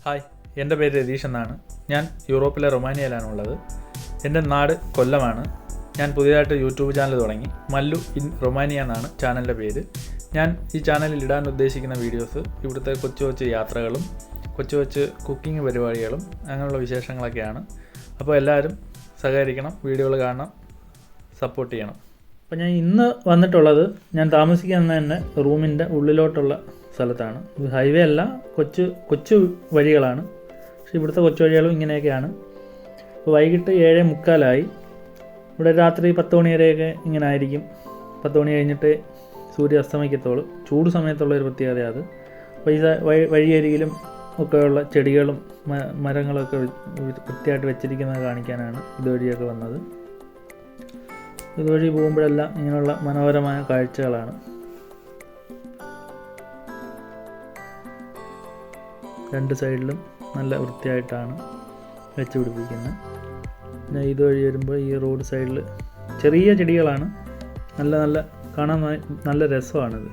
Hi, എൻ്റെ പേര് രതീഷ് എന്നാണ്. ഞാൻ യൂറോപ്പിലെ റൊമാനിയയിലാണുള്ളത്. എൻ്റെ നാട് കൊല്ലമാണ്. ഞാൻ പുതിയതായിട്ട് യൂട്യൂബ് ചാനൽ തുടങ്ങി. മല്ലു ഇൻ റൊമാനിയ എന്നാണ് ചാനലിൻ്റെ പേര്. ഞാൻ ഈ ചാനലിൽ ഇടാൻ ഉദ്ദേശിക്കുന്ന വീഡിയോസ് ഇവിടുത്തെ കൊച്ചു കൊച്ചു യാത്രകളും കൊച്ചു കൊച്ചു കുക്കിംഗ് പരിപാടികളും അങ്ങനെയുള്ള വിശേഷങ്ങളൊക്കെയാണ്. അപ്പോൾ എല്ലാവരും സഹകരിക്കണം, വീഡിയോകൾ കാണണം, സപ്പോർട്ട് ചെയ്യണം. അപ്പോൾ ഞാൻ ഇന്ന് വന്നിട്ടുള്ളത് ഞാൻ താമസിക്കുന്ന തന്നെ റൂമിൻ്റെ ഉള്ളിലോട്ടുള്ള സ്ഥലത്താണ്. ഇത് ഹൈവേ അല്ല, കൊച്ചു വഴികളാണ്. പക്ഷേ ഇവിടുത്തെ കൊച്ചു വഴികളും ഇങ്ങനെയൊക്കെയാണ്. അപ്പോൾ വൈകിട്ട് 7:45 ഇവിടെ രാത്രി 10 മണി വരെയൊക്കെ ഇങ്ങനെ ആയിരിക്കും. 10 മണി കഴിഞ്ഞിട്ട് സൂര്യ അസ്തമിക്കത്തോളം. ചൂട് സമയത്തുള്ളൊരു പ്രത്യേകത അത്. അപ്പോൾ ഈ വഴിയരികിലും ഒക്കെയുള്ള ചെടികളും മരങ്ങളൊക്കെ വൃത്തിയായിട്ട് വെച്ചിരിക്കുന്നത് കാണിക്കാനാണ് ഇതുവഴിയൊക്കെ വന്നത്. ഇതുവഴി പോകുമ്പോഴെല്ലാം ഇങ്ങനെയുള്ള മനോഹരമായ കാഴ്ചകളാണ്. രണ്ട് സൈഡിലും നല്ല വൃത്തിയായിട്ടാണ് വെച്ച് പിടിപ്പിക്കുന്നത്. പിന്നെ ഇതുവഴി വരുമ്പോൾ ഈ റോഡ് സൈഡിൽ ചെറിയ ചെടികളാണ്. നല്ല കാണാൻ നല്ല രസമാണിത്.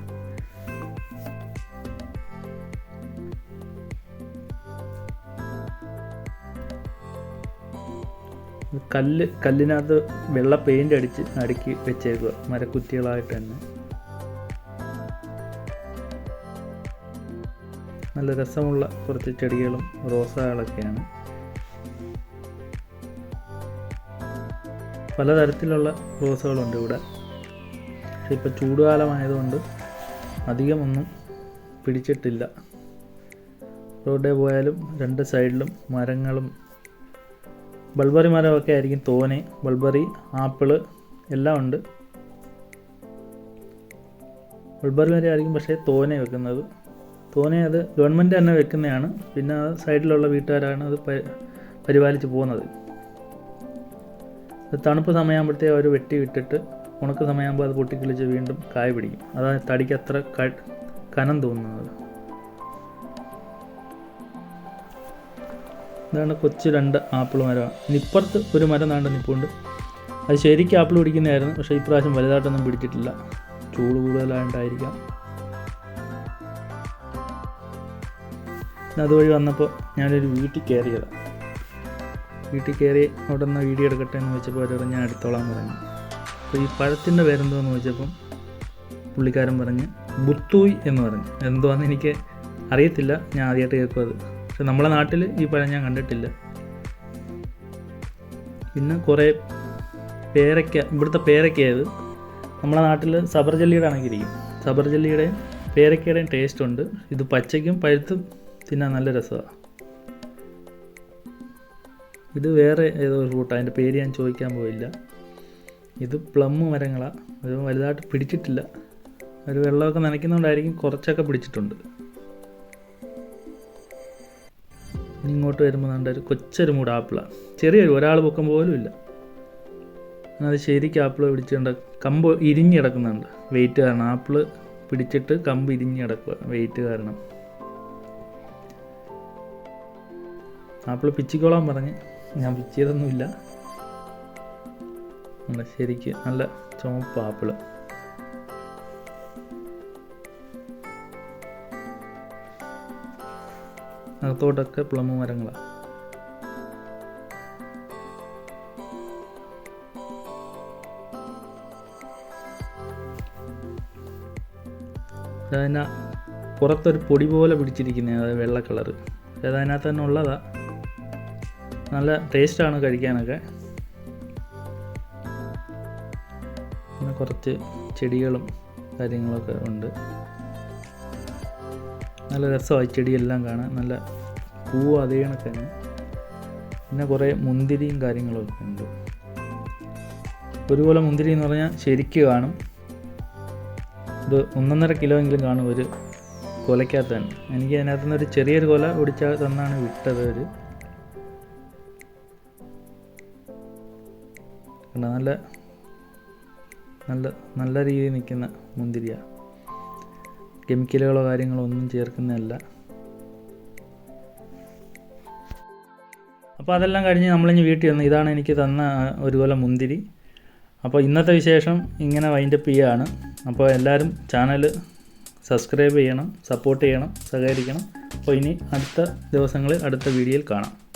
കല്ലിനകത്ത് വെള്ള പെയിൻ്റ് അടുക്കി വെച്ചേക്കുക, മരക്കുറ്റികളായിട്ട് തന്നെ. നല്ല രസമുള്ള കുറച്ച് ചെടികളും റോസകളൊക്കെയാണ്. പലതരത്തിലുള്ള റോസകളുണ്ട് ഇവിടെ. പക്ഷെ ഇപ്പോൾ ചൂടുകാലമായതുകൊണ്ട് അധികമൊന്നും പിടിച്ചിട്ടില്ല. റോഡിൽ പോയാലും രണ്ട് സൈഡിലും മരങ്ങളും ബൾബറി മരമൊക്കെ ആയിരിക്കും തോനെ. ബൾബറി, ആപ്പിള് എല്ലാം ഉണ്ട്. ബൾബറി മരം ആയിരിക്കും പക്ഷേ തോനെ വെക്കുന്നത്. തോനെ അത് ഗവൺമെൻറ് തന്നെ വെക്കുന്നതാണ്. പിന്നെ സൈഡിലുള്ള വീട്ടുകാരാണ് അത് പരിപാലിച്ച് പോകുന്നത്. തണുപ്പ് സമയമാകുമ്പോഴത്തേക്ക് അവർ വെട്ടി വിട്ടിട്ട് ഉണക്ക് സമയമാകുമ്പോൾ അത് പൊട്ടിക്കിളിച്ച് വീണ്ടും കായ പിടിക്കും. അതാണ് തടിക്ക് അത്ര കനം തോന്നുന്നത്. ഇതാണ് കൊച്ചു 2 ആപ്പിൾ മരമാണ്. ഇപ്പുറത്ത് ഒരു മരം നാണ്ട് നിൽപ്പുണ്ട്. അത് ശരിക്കും ആപ്പിൾ പിടിക്കുന്നതായിരുന്നു. പക്ഷേ ഇപ്രാവശ്യം വലുതായിട്ടൊന്നും പിടിച്ചിട്ടില്ല. ചൂട് കൂടുതലായിട്ടായിരിക്കാം. അതുവഴി വന്നപ്പോൾ ഞാനൊരു വീട്ടിൽ കയറിയതാണ്. വീട്ടിൽ കയറി അവിടെ നിന്ന് വീഡിയോ എടുക്കട്ടെ എന്ന് ചോദിച്ചപ്പോൾ അവർ ഞാൻ എടുത്തോളാൻ പറഞ്ഞു. അപ്പോൾ ഈ പഴത്തിൻ്റെ പേരെന്തോന്ന് ചോദിച്ചപ്പം പുള്ളിക്കാരൻ പറഞ്ഞ് ബുത്തൂയ് എന്ന് പറഞ്ഞു. എന്തുവാന്ന് എനിക്ക് അറിയത്തില്ല, ഞാൻ ആദ്യമായിട്ട് കേൾക്കും അത്. പക്ഷെ നമ്മളെ നാട്ടിൽ ഈ പഴം ഞാൻ കണ്ടിട്ടില്ല. പിന്നെ കുറേ പേരയ്ക്ക, ഇവിടുത്തെ പേരയ്ക്കയത് നമ്മളെ നാട്ടിൽ സബർ ജല്ലിയുടെ കണക്കിരിക്കും. സബർ ജല്ലിയുടെയും പേരയ്ക്കയുടെയും ടേസ്റ്റ് ഉണ്ട്. ഇത് പച്ചയ്ക്കും പഴുത്തും തിന്നാൻ നല്ല രസമാണ്. ഇത് വേറെ ഏതോ ഒരു ഫ്രൂട്ടാണ്, അതിൻ്റെ പേര് ഞാൻ ചോദിക്കാൻ പോയില്ല. ഇത് പ്ലം മരങ്ങളാണ്. അത് വലുതായിട്ട് പിടിച്ചിട്ടില്ല. ഒരു വെള്ളമൊക്കെ നനയ്ക്കുന്നതുകൊണ്ടായിരിക്കും കുറച്ചൊക്കെ പിടിച്ചിട്ടുണ്ട്. ഇങ്ങോട്ട് വരുമ്പോൾ ഒരു കൊച്ചൊരു മൂട് ആപ്പിളാണ്. ചെറിയൊരു ഒരാൾ പൊക്കം പോലും ഇല്ല. അത് ശരിക്കും ആപ്പിൾ പിടിച്ചിട്ടുണ്ട്. കമ്പ് ഇരിഞ്ഞ് കിടക്കുന്നുണ്ട് വെയിറ്റ് കാരണം. ആപ്പിൾ പിടിച്ചിട്ട് കമ്പ് ഇരിഞ്ഞ് കിടക്കുക വെയിറ്റ് കാരണം. ആപ്പിൾ പിച്ചിക്കോളാൻ പറഞ്ഞ് ഞാൻ പിച്ചിയതൊന്നുമില്ല. ശരിക്ക് നല്ല ചുമപ്പ് ആപ്പിള്. അകത്തോട്ടൊക്കെ പ്ലം മരങ്ങളാണ്. അതിന് പുറത്തൊരു പൊടി പോലെ പിടിച്ചിരിക്കുന്നത്, അത് വെള്ള കളറ്. അതിനകത്ത് തന്നെ ഉള്ളതാണ്. നല്ല ടേസ്റ്റാണ് കഴിക്കാനൊക്കെ. പിന്നെ കുറച്ച് ചെടികളും കാര്യങ്ങളൊക്കെ ഉണ്ട്. നല്ല രസമായി ചെടിയെല്ലാം കാണാൻ. നല്ല പൂവ് അതേ കണക്ക് തന്നെ. പിന്നെ കുറേ മുന്തിരിയും കാര്യങ്ങളൊക്കെ ഉണ്ട്. ഒരുപോലെ മുന്തിരി എന്ന് പറഞ്ഞാൽ ശരിക്ക് കാണും. ഇത് 1.5 കിലോ എങ്കിലും കാണും ഒരു കൊലയ്ക്കകത്ത് തന്നെ. എനിക്ക് അതിനകത്ത് നിന്ന് ഒരു ചെറിയൊരു കൊല ഒടിച്ചാൽ തന്നാണ് വിട്ടത്. ഒരു നല്ല നല്ല നല്ല രീതിയിൽ നിൽക്കുന്ന മുന്തിരിയാണ്. കെമിക്കലുകളോ കാര്യങ്ങളോ ഒന്നും ചേർക്കുന്നതല്ല. അപ്പോൾ അതെല്ലാം കഴിഞ്ഞ് നമ്മളിഞ്ഞ് വീട്ടിൽ വന്ന് ഇതാണ് എനിക്ക് തന്ന ഒരു കൊല മുന്തിരി. അപ്പോൾ ഇന്നത്തെ വിശേഷം ഇങ്ങനെ വൈൻഡപ്പ് ചെയ്യുകയാണ്. അപ്പോൾ എല്ലാവരും ചാനൽ സബ്സ്ക്രൈബ് ചെയ്യണം, സപ്പോർട്ട് ചെയ്യണം, സഹകരിക്കണം. അപ്പോൾ ഇനി അടുത്ത ദിവസങ്ങളിൽ അടുത്ത വീഡിയോയിൽ കാണാം.